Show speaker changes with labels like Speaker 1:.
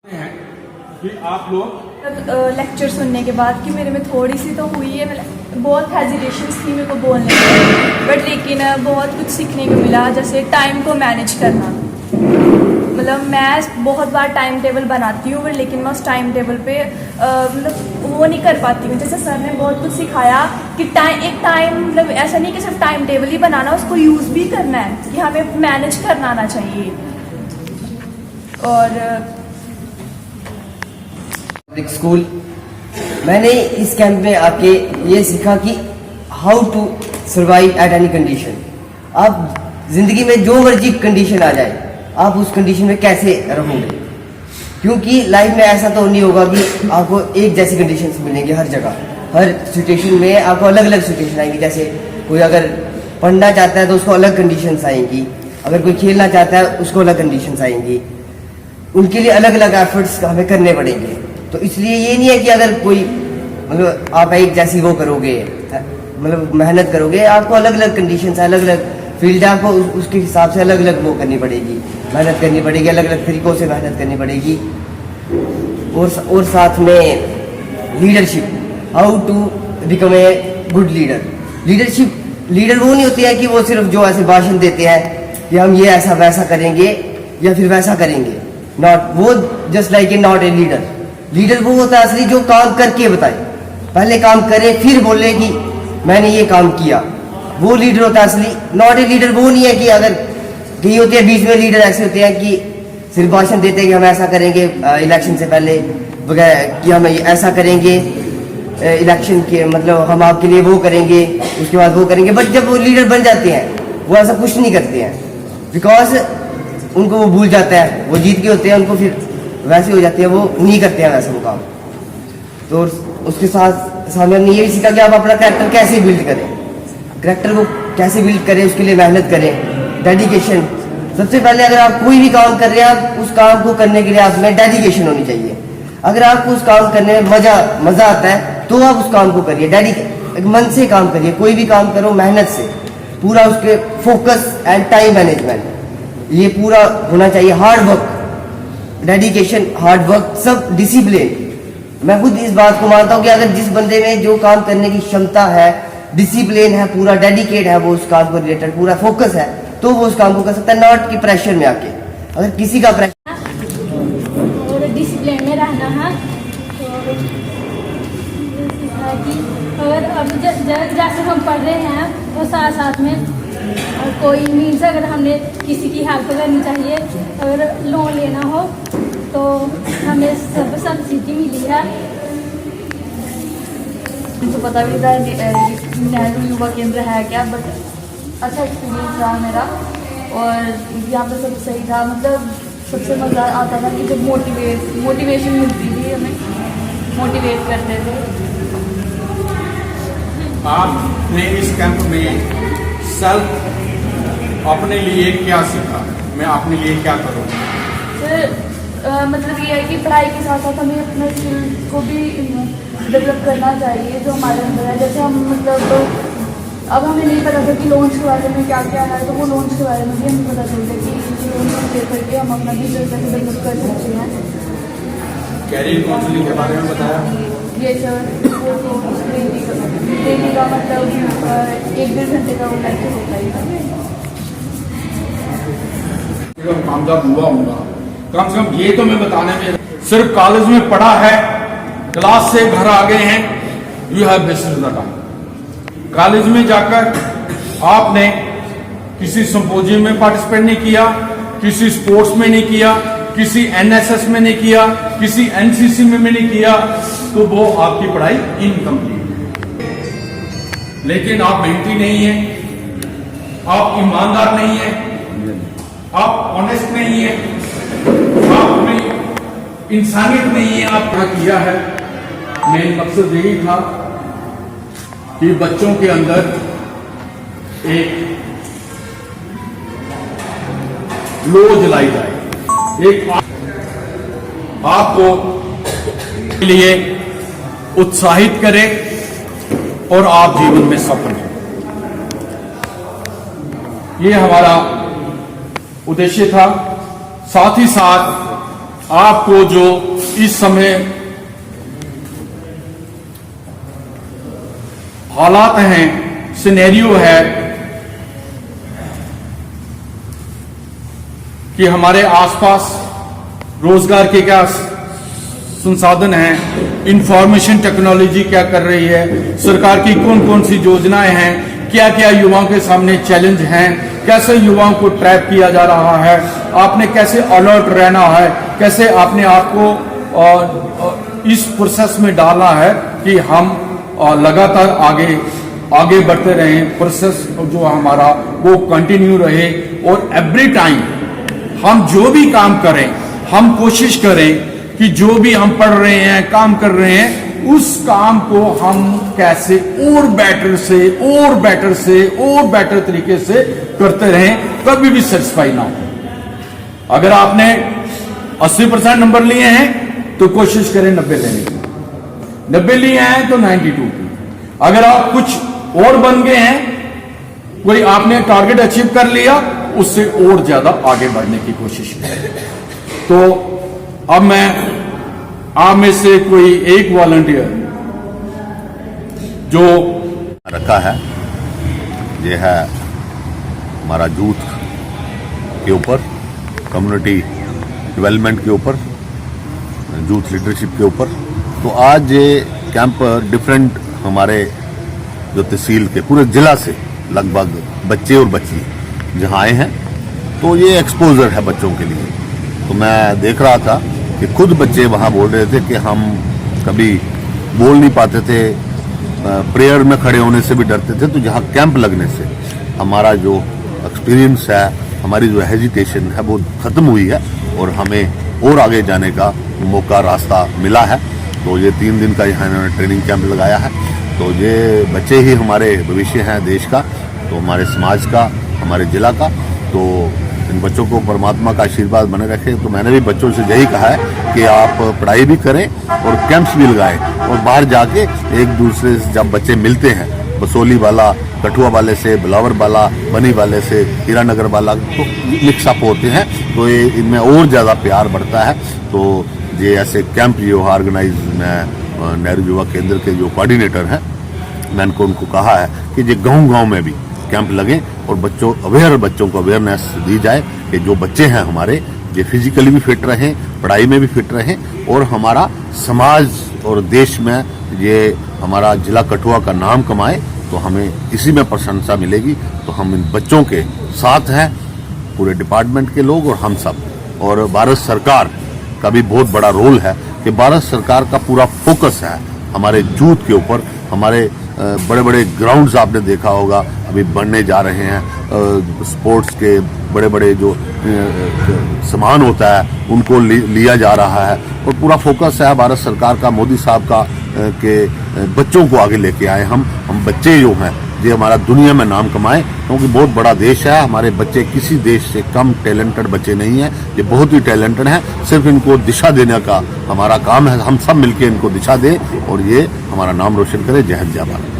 Speaker 1: हैं कि आप लोग
Speaker 2: लेक्चर सुनने के बाद कि मेरे में थोड़ी सी तो हुई है, मतलब बहुत हेजिटेशंस थी मेरे को बोलने में, बट लेकिन बहुत कुछ सीखने को मिला। जैसे टाइम को मैनेज करना, मतलब मैं बहुत बार टाइम टेबल बनाती हूँ बट लेकिन मैं उस टाइम टेबल पे मतलब वो नहीं कर पाती हूँ। जैसे सर ने बहुत कुछ सिखाया कि एक टाइम मतलब ऐसा नहीं कि सिर्फ टाइम टेबल ही बनाना, उसको यूज़ भी करना है, कि हमें मैनेज करना आना चाहिए। और
Speaker 3: स्कूल मैंने इस कैंप में आके ये सीखा कि how to survive at any condition. आप जिंदगी में जो मर्जी कंडीशन आ जाए, आप उस कंडीशन में कैसे रहोगे, क्योंकि लाइफ में ऐसा तो नहीं होगा कि आपको एक जैसी कंडीशंस मिलेंगी हर जगह। हर सिचुएशन में आपको अलग अलग सिचुएशन आएंगी। जैसे कोई अगर पढ़ना चाहता है तो उसको अलग कंडीशंस आएंगी, अगर कोई खेलना चाहता है उसको अलग कंडीशंस आएंगी। उनके लिए अलग अलग एफर्ट्स हमें करने पड़ेंगे। तो इसलिए ये नहीं है कि अगर कोई मतलब आप एक जैसी वो करोगे, मतलब मेहनत करोगे, आपको अलग अलग कंडीशंस, अलग अलग फील्ड है, आपको उसके हिसाब से अलग अलग वो करनी पड़ेगी, मेहनत करनी पड़ेगी, अलग अलग तरीकों से मेहनत करनी पड़ेगी। और साथ में leadership, how to become a good leader. Leader वो नहीं होती है कि वो सिर्फ जो ऐसे भाषण देते हैं कि हम ये ऐसा वैसा करेंगे या फिर वैसा करेंगे। नॉट वो just like a not a leader. Leader वो होता है असली जो काम करके बताए, पहले काम करे फिर बोले कि मैंने ये काम किया, वो लीडर होता है असली। नॉट ए लीडर वो नहीं है कि अगर कहीं होती है बीच में लीडर ऐसे होते हैं कि सिर्फ भाषण देते हैं कि हम ऐसा करेंगे इलेक्शन से पहले वगैरह, कि हम ऐसा करेंगे इलेक्शन के, मतलब हम आपके लिए वो करेंगे, उसके बाद वो करेंगे। बट जब वो लीडर बन जाते हैं वो ऐसा कुछ नहीं करते हैं, बिकॉज उनको वो भूल जाता है, वो जीत के होते हैं, उनको फिर वैसे हो जाती है, वो नहीं करते हैं वैसे वो काम। तो उसके साथ सामने हमने ये भी सीखा कि आप अपना कैरेक्टर कैसे बिल्ड करें, कैरेक्टर को कैसे बिल्ड करें, उसके लिए मेहनत करें, डेडिकेशन। सबसे पहले अगर आप कोई भी काम कर रहे हैं, आप उस काम को करने के लिए आप में डेडिकेशन होनी चाहिए। अगर आपको उस काम करने में मजा आता है तो आप उस काम को करिए, एक मन से काम करिए। कोई भी काम करो मेहनत से, पूरा उसके फोकस एंड टाइम मैनेजमेंट ये पूरा होना चाहिए। Hard work, dedication, hard work, सब डिसिप्लिन। मैं खुद इस बात को मानता हूँ कि अगर जिस बंदे में जो काम करने की क्षमता है, डिसिप्लिन है, पूरा डेडिकेट है, वो उस काम को रिलेटेड पूरा फोकस है, तो वो उस काम को कर सकता है, नॉट कि प्रेशर में आके। अगर किसी का प्रेशर
Speaker 4: और डिसिप्लिन में रहना है, तो और अब जैसे हम पढ़ रहे हैं तो साथ साथ में कोई मीन्स अगर हमने किसी की हेल्प करनी चाहिए, अगर लोन लेना हो तो हमें सब सब्सिडी मिली है।
Speaker 2: मुझे पता भी था नेहरू युवा केंद्र है क्या, बट अच्छा एक्सपीरियंस रहा मेरा। और यहाँ पे सब सही था, मतलब सबसे मज़ा आता था कि जब मोटिवेशन मिलती थी, हमें मोटिवेट करते थे।
Speaker 1: आपने इस कैंप में सेल्फ अपने लिए क्या सीखा, मैं अपने लिए क्या करूँ?
Speaker 2: सर मतलब ये है कि पढ़ाई के साथ साथ हमें अपने स्किल को भी डेवलप करना चाहिए जो हमारे अंदर है। जैसे हम मतलब अब हमें नहीं पता था कि लोन्स के बारे में क्या क्या है, तो वो लोन्स के बारे में भी हमें पता चलता है कि लोन पे करके हम अपना बिजनेस कैसे डेवलप कर सकते हैं।
Speaker 1: कैरियर काउंसलिंग के बारे में बताया
Speaker 2: ये सर डेली का मतलब 1-1.5 घंटे का वो लेक्चर होता ही था।
Speaker 1: कामयाब हुआ होगा, कम से कम ये तो मैं बताने में, सिर्फ कॉलेज में पढ़ा है, क्लास से घर आ गए हैं, you have wasted the time. College में जाकर आपने किसी सिंपोजियम में पार्टिसिपेट नहीं किया, किसी स्पोर्ट्स में नहीं किया, किसी एनएसएस में नहीं किया, किसी एनसीसी में नहीं किया, तो वो आपकी पढ़ाई इनकम्प्लीट है। लेकिन आप मेहनती नहीं है, आप ईमानदार नहीं है, आप ऑनेस्ट नहीं है, आप में इंसानियत नहीं है, आप क्या किया है। मेन मकसद यही था कि बच्चों के अंदर एक लो जलाई जाए, एक आपको के लिए उत्साहित करे और आप जीवन में सफल हो। ये हमारा उद्देश्य था। साथ ही साथ आपको जो इस समय हालात हैं, सिनेरियो है कि हमारे आसपास रोजगार के क्या संसाधन हैं, इंफॉर्मेशन टेक्नोलॉजी क्या कर रही है, सरकार की कौन कौन सी योजनाएं हैं, क्या क्या युवाओं के सामने चैलेंज हैं, कैसे युवाओं को ट्रैप किया जा रहा है, आपने कैसे अलर्ट रहना है, कैसे अपने आप को इस प्रोसेस में डालना है कि हम लगातार आगे बढ़ते रहें, प्रोसेस जो हमारा वो कंटिन्यू रहे। और एवरी टाइम हम जो भी काम करें, हम कोशिश करें कि जो भी हम पढ़ रहे हैं, काम कर रहे हैं, उस काम को हम कैसे और बेटर तरीके से करते रहें, कभी भी सेटिस्फाई ना हो। अगर आपने 80% नंबर लिए हैं तो कोशिश करें 90 लेने की, 90 लिए हैं तो 92 की। अगर आप कुछ और बन गए हैं, कोई आपने टारगेट अचीव कर लिया, उससे और ज्यादा आगे बढ़ने की कोशिश करें। तो अब मैं आप में से कोई एक वॉलंटियर जो
Speaker 5: रखा है, ये है हमारा यूथ के ऊपर, कम्युनिटी डेवलपमेंट के ऊपर, यूथ लीडरशिप के ऊपर। तो आज ये कैंप डिफरेंट हमारे जो तहसील के पूरे जिला से लगभग बच्चे और बच्ची जहाँ आए हैं, तो ये एक्सपोजर है बच्चों के लिए। तो मैं देख रहा था कि खुद बच्चे वहाँ बोल रहे थे कि हम कभी बोल नहीं पाते थे, प्रेयर में खड़े होने से भी डरते थे, तो जहाँ कैंप लगने से हमारा जो एक्सपीरियंस है, हमारी जो हेजिटेशन है वो ख़त्म हुई है और हमें और आगे जाने का मौका, रास्ता मिला है। तो ये 3 दिन का यहाँ इन्होंने ट्रेनिंग कैंप लगाया है। तो ये बच्चे ही हमारे भविष्य हैं देश का, तो हमारे समाज का, हमारे जिला का। तो इन बच्चों को परमात्मा का आशीर्वाद बने रखे। तो मैंने भी बच्चों से यही कहा है कि आप पढ़ाई भी करें और कैंप्स भी लगाएं, और बाहर जाके एक दूसरे से जब बच्चे मिलते हैं, बसोली वाला कठुआ वाले से, बिलावर वाला, बनी वाले से, हीरानगर वाला, तो मिक्सअप होते हैं, तो ये इनमें और ज़्यादा प्यार बढ़ता है। तो ये ऐसे कैंप जो ऑर्गेनाइज में नेहरू युवा केंद्र के जो कोऑर्डिनेटर हैं, मैंने उनको कहा है कि ये गाँव में भी कैंप लगें और बच्चों को अवेयरनेस दी जाए कि जो बच्चे हैं हमारे, ये फिजिकली भी फिट रहें, पढ़ाई में भी फिट रहें, और हमारा समाज और देश में ये हमारा जिला कठुआ का नाम कमाए। तो हमें इसी में प्रशंसा मिलेगी। तो हम इन बच्चों के साथ हैं, पूरे डिपार्टमेंट के लोग और हम सब। और भारत सरकार का भी बहुत बड़ा रोल है कि भारत सरकार का पूरा फोकस है हमारे यूथ के ऊपर। हमारे बड़े बड़े ग्राउंड्स आपने देखा होगा अभी बनने जा रहे हैं, स्पोर्ट्स के बड़े बड़े जो सामान होता है उनको लिया जा रहा है, और पूरा फोकस है भारत सरकार का, मोदी साहब का, कि बच्चों को आगे लेके आए। हम बच्चे जो हैं ये हमारा दुनिया में नाम कमाएं, क्योंकि बहुत बड़ा देश है। हमारे बच्चे किसी देश से कम टैलेंटेड बच्चे नहीं हैं, ये बहुत ही टैलेंटेड हैं। सिर्फ इनको दिशा देने का हमारा काम है, हम सब मिलकर इनको दिशा दें और ये हमारा नाम रोशन करें। जय हिंद, जय भारत।